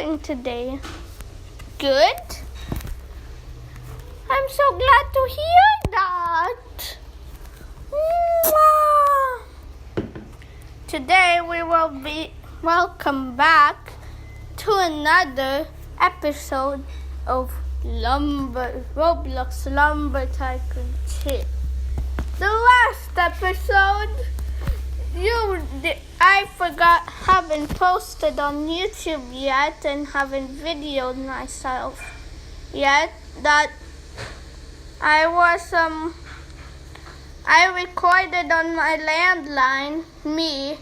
doing today? Good? I'm so glad to hear that. Mwah! Today we will be welcome back to another episode of Roblox Lumber Tycoon 2. The last episode, I forgot, haven't posted on YouTube yet and haven't videoed myself yet, that I recorded on my landline me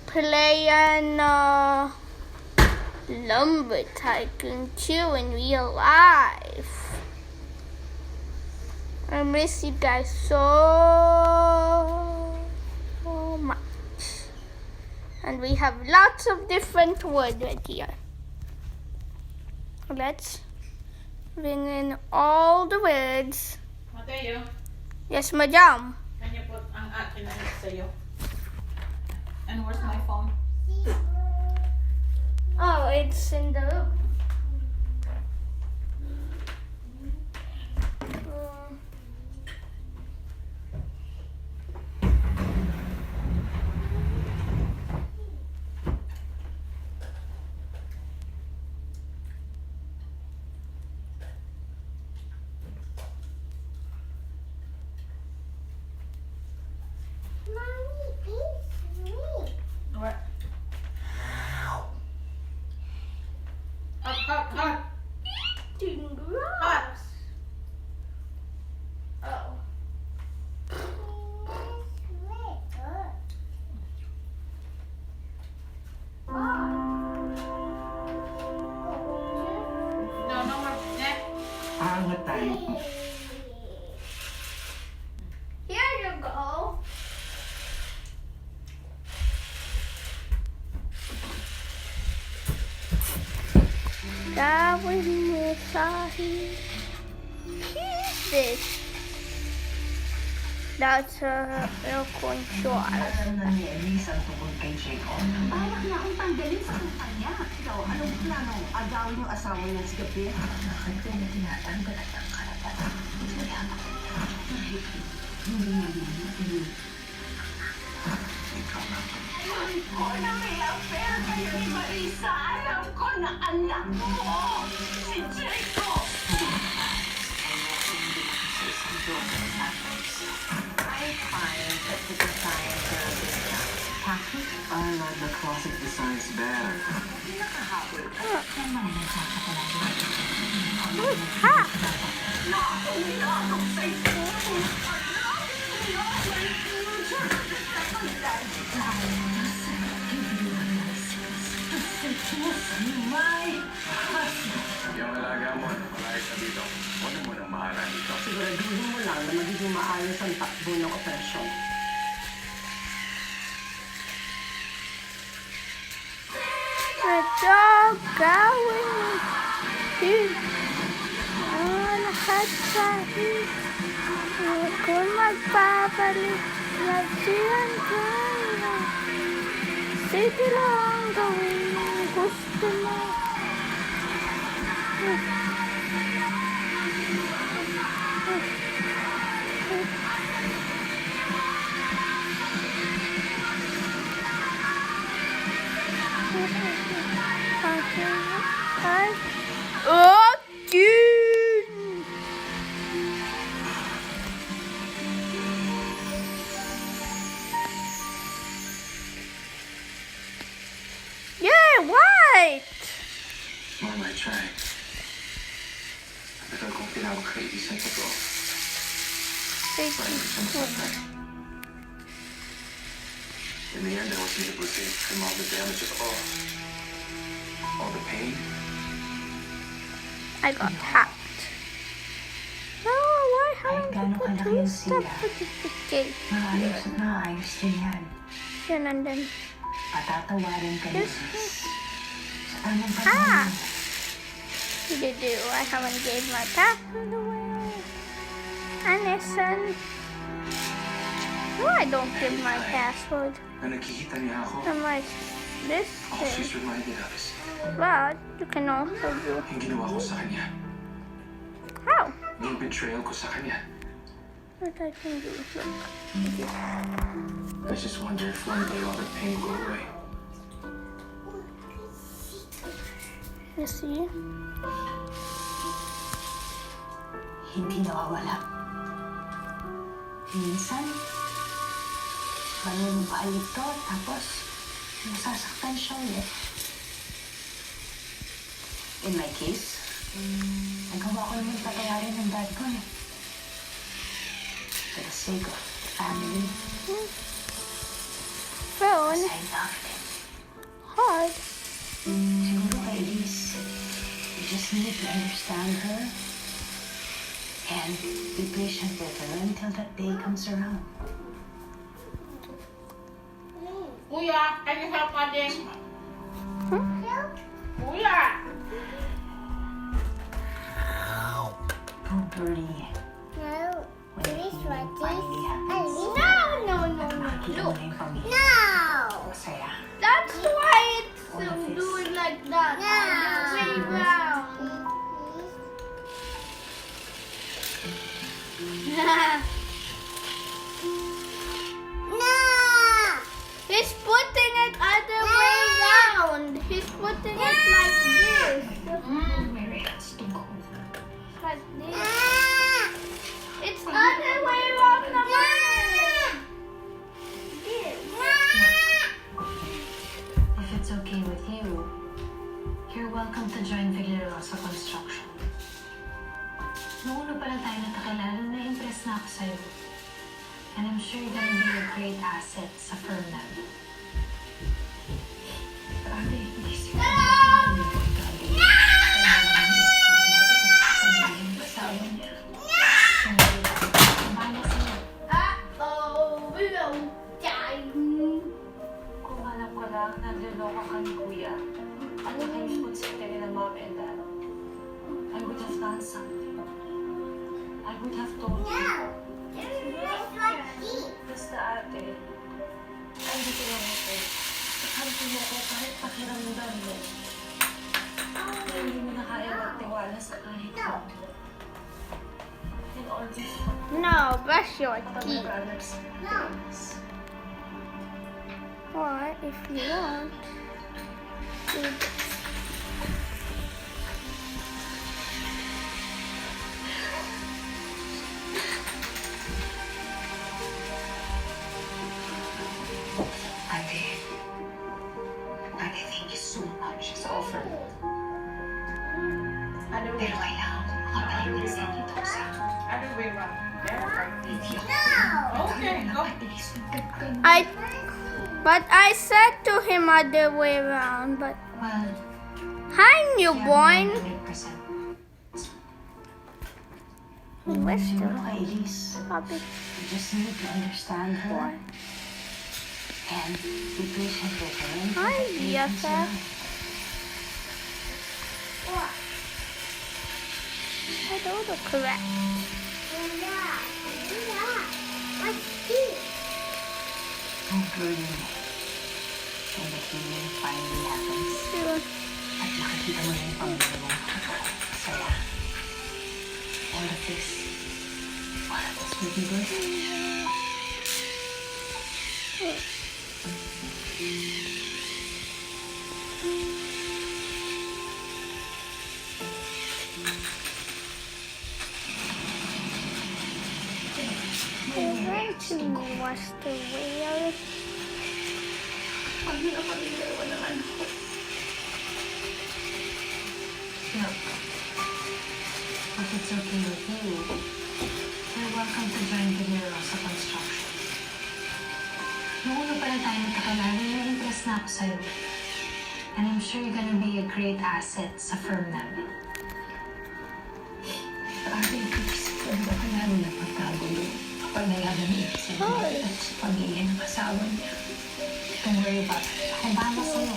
playing Lumber Tycoon 2 in real life. I miss you guys so much. And we have lots of different words right here. Let's bring in all the words. Mateo, Yes, madam. can you put ang akin na sa'yo? And where's my phone? Oh, it's in the room. Where? Hot. Hot. Oh. No, more. Yeah. Angat tayo. Here you go. Gawin mo sa pieces. That's a real control. Alam na ni Elise ang tungkol kay Jacob. Balak na akong tanggalin sa kumpanya. Ikaw, anong plano? Agawin yung asawa niya sa gabi? Bakit ko na tinatanggal at ang karapatan? Wala na ko niya. Hindi na hindi. Ikaw na. Alam ko na may affair kayo ni Marisa. Alam ko na anak mo. Si Jacob. I find that the design for this package, I like the classic designs better. Nakahabol ka. Yan man ang nagkakapalagi. Ha! Nakakong sa ito. Yung alaga mo, malayos na dito. Huwag mo nang mahala dito. Siguraduhin mo lang na magiging maayos ang takbo ng operasyon. Ito, gawin mo. Ang lahat sa'yo. Kung magpapalik na siyan tayo. Sige lang gawin mo gusto mo. Oh, dude! Yeah, white! Mom, I tried. Matagal kong pinapakaibisan ko to. But I was sumasaktan. In the end, I wasn't able to save from all the damage of all the pain. I got hacked. No, why haven't you put two step certificate? Maayos din yan. Yan nandun. Patatawarin ka ni Yes. Elise. Sa tamang Ah! panahon. I haven't gave my password away. And listen. No, I don't give my password. Na nakikita niya ako. I'm like, this She's thing. reminded of us. But you can also do. Yung ginawa ko sa kanya. How? Yung betrayal ko sa kanya. What I can do? Look. I just wonder if one day all the pain will go away. You see? Hindi nawawala. Minsan, manunubay ito, tapos nasasaktan siya ulit. In my case, nagawa ko naman patayarin ng dad ko eh. For the sake of the family, Phone. I loved him. Hard. Siguro kay Elise, you just need to understand her and be patient with her until that day comes around. Kuya, can you help Ading? Kuya! Don't worry. No. When healing finally happens, No. makikita mo na yung pamilya. No. Masaya. That's why it's All of this. doing like that. No. Way round. No. He's putting it other way round. He's putting it like this. Mary has to go. Like this. It's other way round naman. This. If it's okay with you, you're welcome to join Villarosa Construction. Noong una pa lang tayo natakilala, na-impress na ako sa'yo. And I'm sure you're gonna be a great asset sa firm namin. Grabe, hindi siya. Uh-oh, we don't die. Kung alam ko lang, nagloloko ka ni Kuya. At nakaipot sa tingin ng mom and dad. I would have done something. I would have told you. Basta ate, hindi ko lang ito. Sakanto mo ko kahit pakiramdam mo. Na hindi mo na kaya magtiwala sa kahit ako. And all this No, brush your teeth. brothers and things. Or if you want, do this. Ate, thank you so much sa offer mo. Other way Pero round. kailangan ko makapahinga sa dito sa Other way round. There, right. video. Okay, go. But I said to him other way around. But Well, hi, yeah, newborn. 100%. Where's Siguro the kay Elise, puppy? you just need to understand her and be patient with her. until Hi, that day comes BFF. around. I do the correct. Don't worry. When the healing finally happens, at makikita mo na yung pamilya mo, masaya. All of this will be good. I want to watch the whale. Look, if it's okay with you, you're welcome to join Villarosa Construction. Noong una pa lang tayo natakilala, na-impress na ako sa'yo. And I'm sure you're gonna be a great asset sa firm namin. Grabe, isipin ba ka lalo na pagkagulo kapag nalaman niya sa buhay at sa pamilya ng asawa niya? Don't worry about it. Ako bahala sa'yo.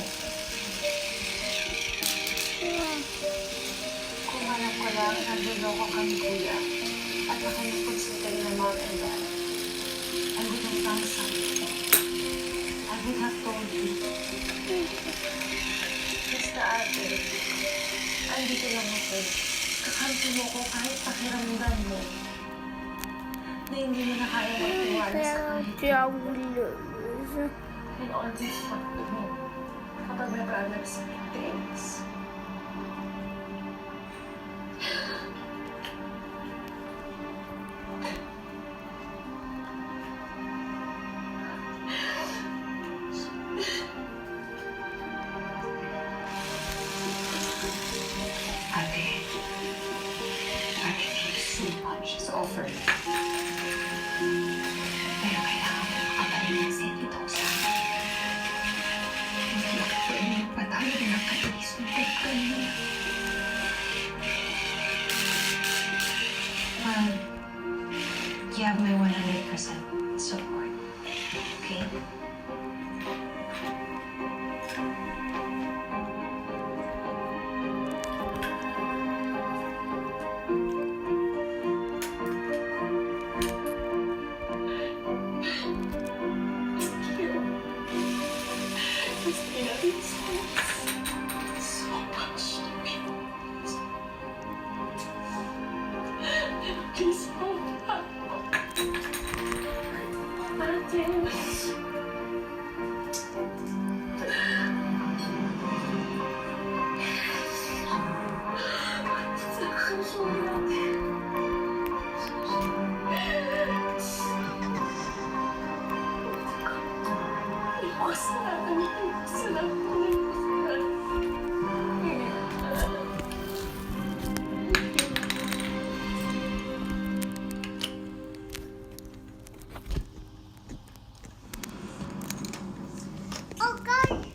Kung alam ko lang, nagloloko ka ni Kuya at nakalipot sa tingin ng mom and dad. I would have done something. I would have told you. andito lang ako. Kakampi mo ko kahit pakiramdam mo na hindi mo na kaya magtiwala sa Pero kahit jealous. and always talk to me kapag may problems sa things. Ate, so much is offered. Pero kailangan mo makapaligid sa dito sa akin. Hindi ako pwede magpatalo ng katiis ng pagkano. You have my 100% support. Okay? Please hold up. Ate. I'm so sorry, ate. Iwas na kami. Iwas na kami. Oh God!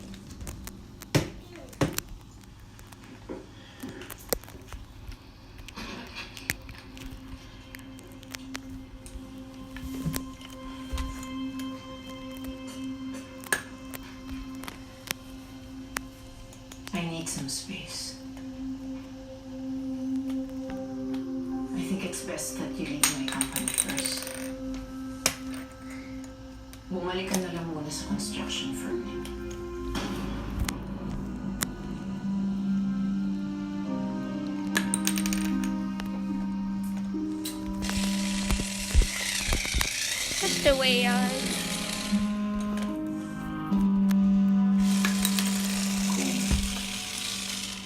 I need some space. I think it's best that you leave my company first. Bumalik ka na lang muna sa construction firm niyo. That's the way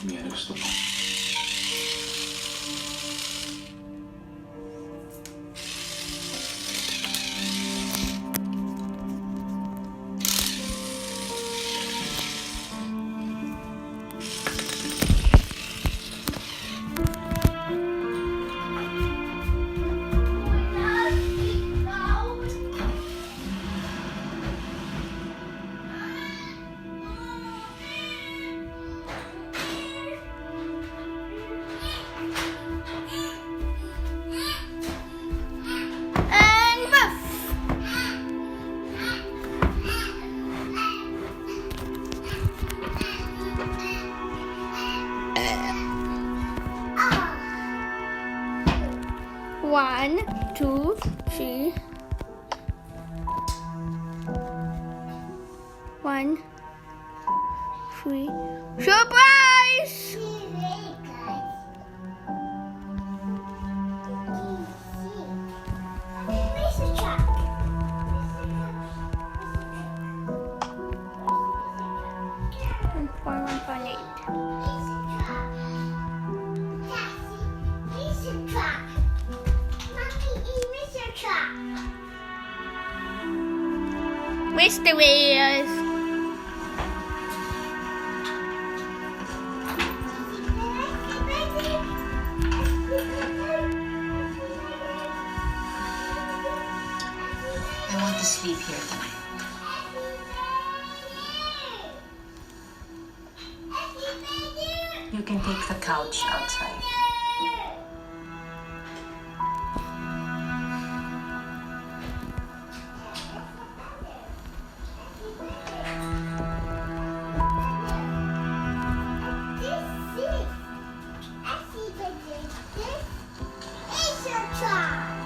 May gusto ko. and buff. One, two, three. One, three. Surprise! And 1.8. Where's the wheels? I want to sleep here tonight. You can take the couch outside. It's your truck.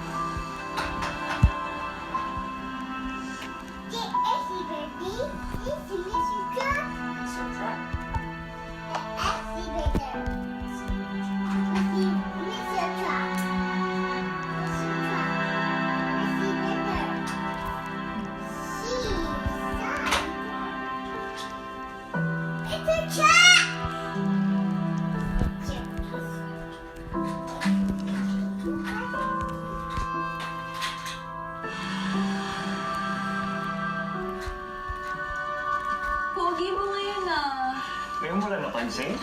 Pogi mo ngayon ah. Ngayon mo lang napansin?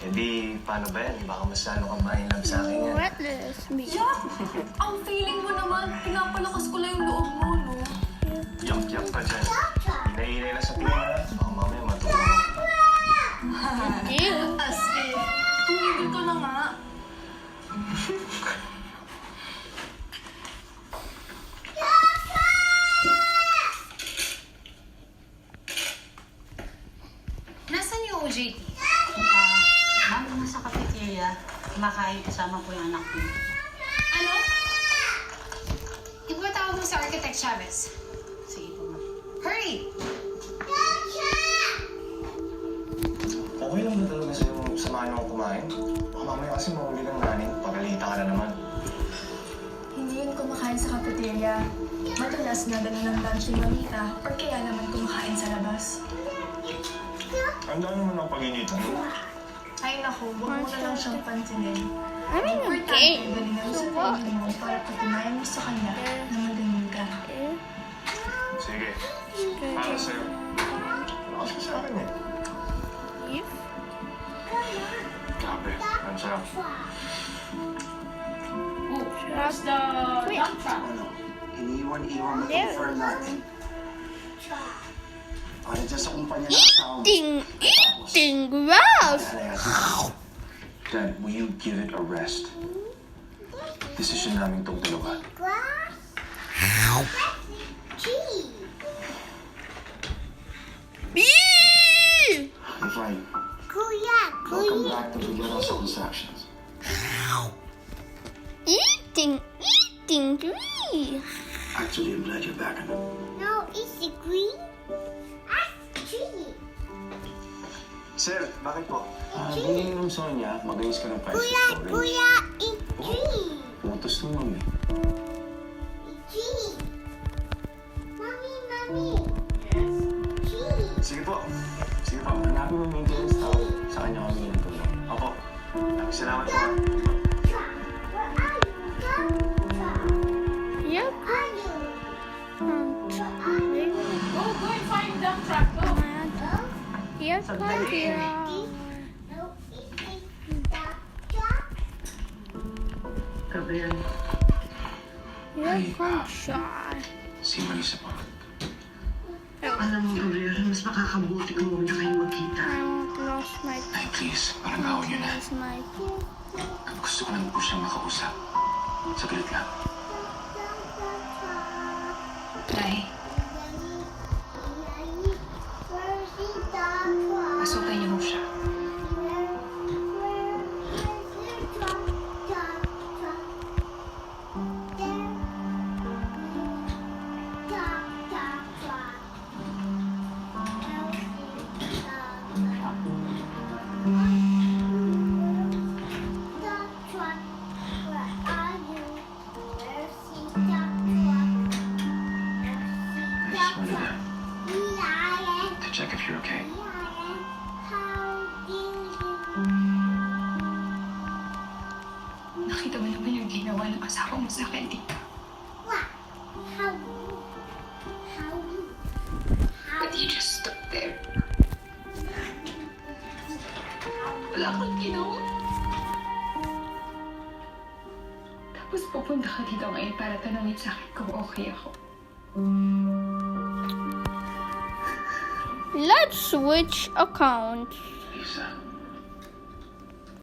Eh di, paano ba yan? Baka mas lalo kang mahinlove sa akin yan. Reckless me. Yuck! Ang feeling mo naman, pinapalakas ko lang yung loob mo, no? Yak-yak pa dyan. Inainay na sa tingin na. Baka mamaya matulog. Ew. As in, tumigil ko na nga. Nasaan yung OJT? Ma'am, nasa cafeteria. Kumakain kasama po yung anak ko. Ano? Ipatawag mo sa Architect Chavez. Sige po, ma'am. Hurry! Okay lang ba talaga sa'yo samahan mo kumain? Baka mamaya kasi mahuli ng nanin. Pagalita ka na naman. Hindi yun kumakain sa cafeteria. Madalas nadala ng lunch ni Mamita or kaya naman kumakain sa labas. Ang dami naman ako pag-initan. Ay naku, huwag mo na lang siyang pansinin. I'm in a Importante, game. galingan mo sa So what? training mo para patunayan mo sa kanya na magaling ka. Sige. Para sa'yo. Lakas ka sa akin eh. If Grabe. Ang sarap. Where's the dump truck? Ano? Iniiwan-iwan mo There. itong fur natin. Para dyan sa kumpanya ng asawa mo. eating grass. Dad, will you give it a rest? Desisyon namin itong dalawa. Eee! Fine. Welcome back to Together Constructions. Eating green. Actually, I'm glad you're back on it. No, it's the green. That's tree. Sir, bakit po? Hindi ng Sonia, mag-ayos ka ng price storage. it's tree. Putos naman eh. Tree. Mommy. Yes. Tree. Sige po. Sige po. Hanapin mo yung maintenance tao. Sa kanya kami ng tulong. Opo. Salamat po. Yep. Go and find dump truck. Go. Here comes here. Gabriel, Here comes Shy. Si Marisa po. alam mo, Gabriel, mas makakabuti kung huwag na kayong magkita. I won't lost my Ay, please. Parang ako niyo na. Lost my Gusto ko lang po siyang makausap. Saglit lang. Tay, pasukin niyo mo siya. I just wanted to check if you're okay. Nakita mo naman yung ginawa ng asawa mo sa akin, tita. But you just stood there. Wala kang ginawa. Tapos pupunta ka dito ngayon para tanungin sa akin kung okay ako. Let's switch accounts. Lisa,